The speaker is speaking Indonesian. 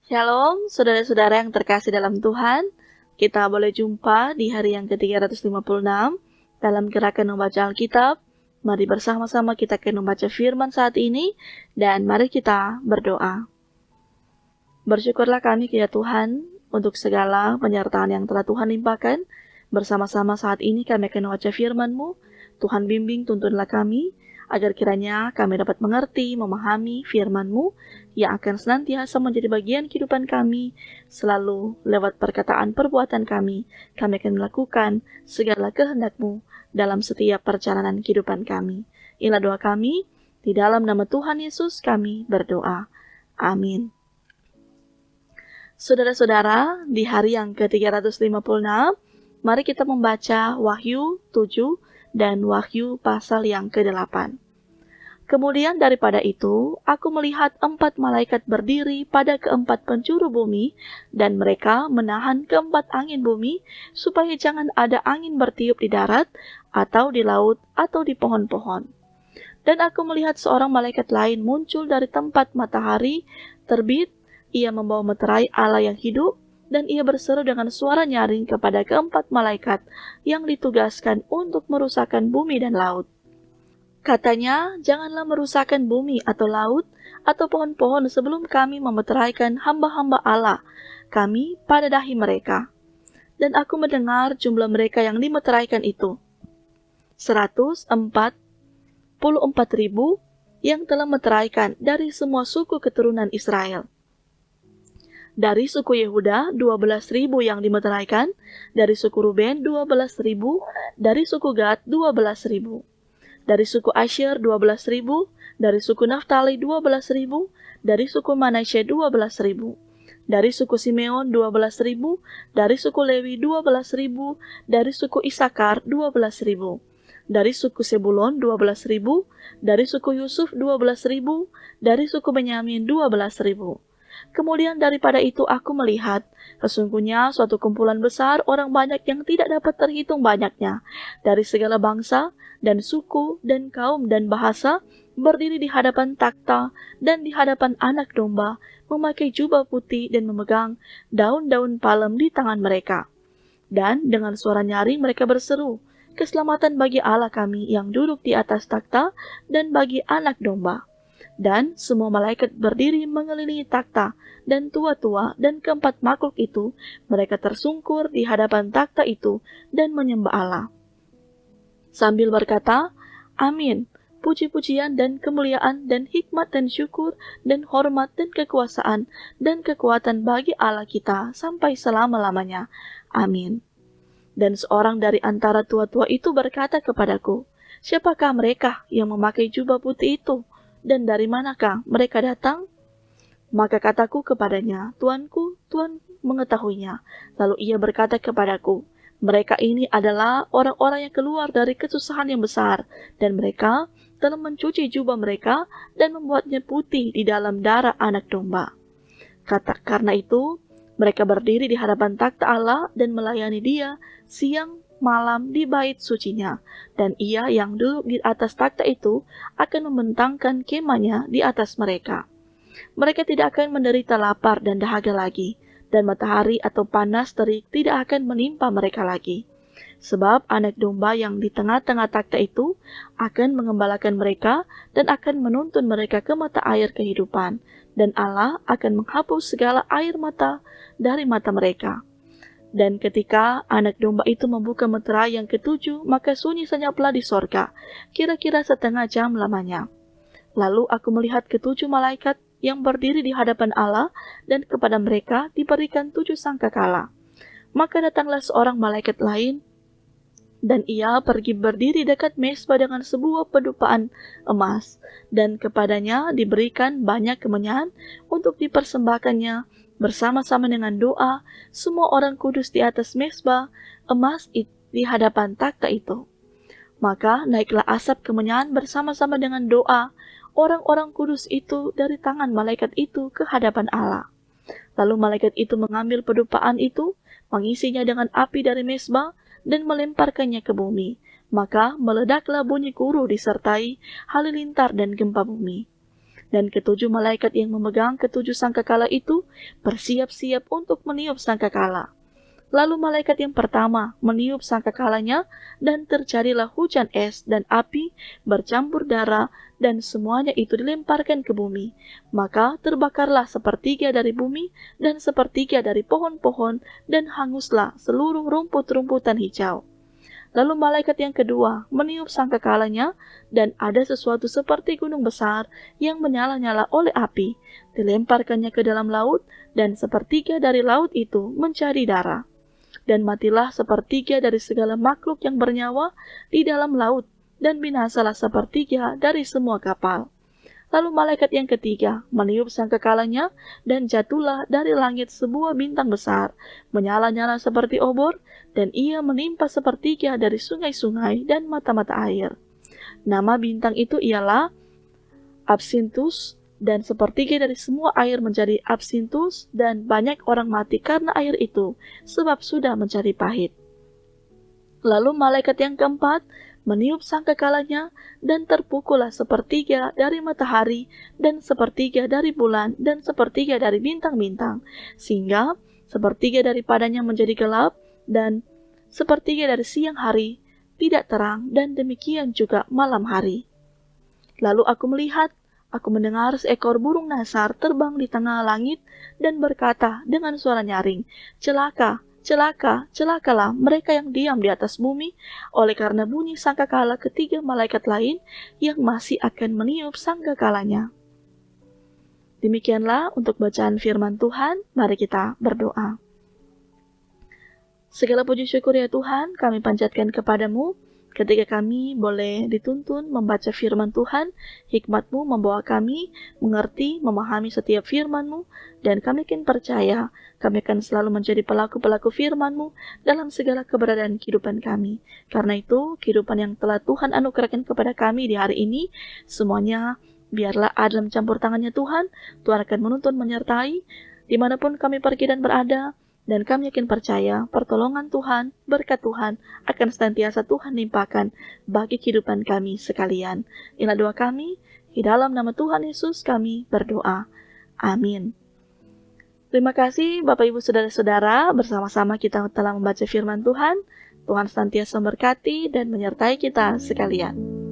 Shalom, saudara-saudara yang terkasih dalam Tuhan. Kita boleh jumpa di hari yang ke-356 dalam gerakan membaca Alkitab. Mari bersama-sama kita akan membaca firman saat ini, dan mari kita berdoa. Bersyukurlah kami ya Tuhan untuk segala penyertaan yang telah Tuhan limpahkan. Bersama-sama saat ini kami akan membaca firman-Mu. Tuhan bimbing, tuntunlah kami, agar kiranya kami dapat mengerti, memahami firman-Mu yang akan senantiasa menjadi bagian kehidupan kami, selalu lewat perkataan perbuatan kami akan melakukan segala kehendak-Mu dalam setiap perjalanan kehidupan kami. Inilah doa kami, di dalam nama Tuhan Yesus kami berdoa. Amin. Saudara-saudara, di hari yang ke-356, mari kita membaca Wahyu 7 dan Wahyu pasal yang ke-8. Kemudian daripada itu, aku melihat 4 malaikat berdiri pada keempat penjuru bumi, dan mereka menahan keempat angin bumi, supaya jangan ada angin bertiup di darat, atau di laut, atau di pohon-pohon. Dan aku melihat seorang malaikat lain muncul dari tempat matahari terbit. Ia membawa meterai Allah yang hidup, dan ia berseru dengan suara nyaring kepada keempat malaikat yang ditugaskan untuk merusakkan bumi dan laut. Katanya, janganlah merusakkan bumi atau laut atau pohon-pohon sebelum kami memeteraikan hamba-hamba Allah kami pada dahi mereka. Dan aku mendengar jumlah mereka yang dimeteraikan itu, 144.000 yang telah meteraikan dari semua suku keturunan Israel. Dari suku Yehuda 12.000 yang dimeteraikan, dari suku Ruben 12.000, dari suku Gad 12.000, dari suku Asyer 12.000, dari suku Naftali 12.000, dari suku Manasye 12.000, dari suku Simeon 12.000, dari suku Lewi 12.000, dari suku Isakar 12.000, dari suku Sebulon 12.000, dari suku Yusuf 12.000, dari suku Benyamin 12.000. Kemudian daripada itu aku melihat, sesungguhnya suatu kumpulan besar orang banyak yang tidak dapat terhitung banyaknya, dari segala bangsa dan suku dan kaum dan bahasa, berdiri di hadapan takhta dan di hadapan Anak Domba, memakai jubah putih dan memegang daun-daun palem di tangan mereka. Dan dengan suara nyaring mereka berseru, keselamatan bagi Allah kami yang duduk di atas takhta dan bagi Anak Domba. Dan semua malaikat berdiri mengelilingi takhta, dan tua-tua dan keempat makhluk itu, mereka tersungkur di hadapan takhta itu dan menyembah Allah, sambil berkata, Amin, puji-pujian dan kemuliaan dan hikmat dan syukur dan hormat dan kekuasaan dan kekuatan bagi Allah kita sampai selama-lamanya. Amin. Dan seorang dari antara tua-tua itu berkata kepadaku, siapakah mereka yang memakai jubah putih itu? Dan dari manakah mereka datang? Maka kataku kepadanya, Tuanku, Tuhan mengetahuinya. Lalu ia berkata kepadaku, mereka ini adalah orang-orang yang keluar dari kesusahan yang besar, dan mereka telah mencuci jubah mereka dan membuatnya putih di dalam darah Anak Domba. Karena itu, mereka berdiri di hadapan takhta Allah dan melayani Dia siang malam di bait sucinya, dan Ia yang duduk di atas takhta itu akan membentangkan kemahnya di atas mereka. Mereka tidak akan menderita lapar dan dahaga lagi, dan matahari atau panas terik tidak akan menimpa mereka lagi. Sebab Anak Domba yang di tengah-tengah takhta itu akan mengembalakan mereka dan akan menuntun mereka ke mata air kehidupan, dan Allah akan menghapus segala air mata dari mata mereka. Dan ketika Anak Domba itu membuka meterai yang ketujuh, maka sunyi senyaplah di sorga, kira-kira setengah jam lamanya. Lalu aku melihat ketujuh malaikat yang berdiri di hadapan Allah, dan kepada mereka diberikan 7 sangkakala. Maka datanglah seorang malaikat lain, dan ia pergi berdiri dekat mezbah dengan sebuah pedupaan emas, dan kepadanya diberikan banyak kemenyan untuk dipersembahkannya bersama-sama dengan doa semua orang kudus di atas mezbah emas di hadapan takhta itu. Maka naiklah asap kemenyan bersama-sama dengan doa orang-orang kudus itu dari tangan malaikat itu ke hadapan Allah. Lalu malaikat itu mengambil pedupaan itu, mengisinya dengan api dari mezbah, dan melemparkannya ke bumi. Maka meledaklah bunyi guru disertai halilintar dan gempa bumi. Dan ketujuh malaikat yang memegang ketujuh sangkakala itu bersiap-siap untuk meniup sangkakala. Lalu malaikat yang pertama meniup sangkakalanya, dan terjadilah hujan es dan api bercampur darah, dan semuanya itu dilemparkan ke bumi. Maka terbakarlah sepertiga dari bumi dan sepertiga dari pohon-pohon, dan hanguslah seluruh rumput-rumputan hijau. Lalu malaikat yang kedua meniup sangkakalanya, dan ada sesuatu seperti gunung besar yang menyala-nyala oleh api, dilemparkannya ke dalam laut, dan sepertiga dari laut itu menjadi darah. Dan matilah sepertiga dari segala makhluk yang bernyawa di dalam laut, dan binasalah sepertiga dari semua kapal. Lalu malaikat yang ketiga meniup sangkakalanya, dan jatuhlah dari langit sebuah bintang besar, menyala-nyala seperti obor, dan ia menimpa sepertiga dari sungai-sungai dan mata-mata air. Nama bintang itu ialah Absinthus, dan sepertiga dari semua air menjadi absintus, dan banyak orang mati karena air itu, sebab sudah menjadi pahit. Lalu malaikat yang keempat meniup sangkakalanya, dan terpukullah sepertiga dari matahari, dan sepertiga dari bulan, dan sepertiga dari bintang-bintang, sehingga sepertiga daripadanya menjadi gelap, dan sepertiga dari siang hari tidak terang, dan demikian juga malam hari. Lalu aku mendengar seekor burung nasar terbang di tengah langit dan berkata dengan suara nyaring, "Celaka, celaka, celakalah mereka yang diam di atas bumi, oleh karena bunyi sangkakala ketiga malaikat lain yang masih akan meniup sangkakalanya." Demikianlah untuk bacaan firman Tuhan. Mari kita berdoa. Segala puji syukur ya Tuhan, kami panjatkan kepadamu, ketika kami boleh dituntun membaca firman Tuhan, hikmat-Mu membawa kami mengerti, memahami setiap firman-Mu, dan kami yakin percaya kami akan selalu menjadi pelaku-pelaku firman-Mu dalam segala keberadaan kehidupan kami. Karena itu, kehidupan yang telah Tuhan anugerahkan kepada kami di hari ini, semuanya biarlah ada dalam campur tangannya Tuhan. Tuhan akan menuntun menyertai dimanapun kami pergi dan berada. Dan kami yakin percaya pertolongan Tuhan, berkat Tuhan akan senantiasa Tuhan limpahkan bagi kehidupan kami sekalian. Inilah doa kami, di dalam nama Tuhan Yesus kami berdoa. Amin. Terima kasih Bapak Ibu Saudara-saudara, bersama-sama kita telah membaca firman Tuhan. Tuhan senantiasa memberkati dan menyertai kita sekalian.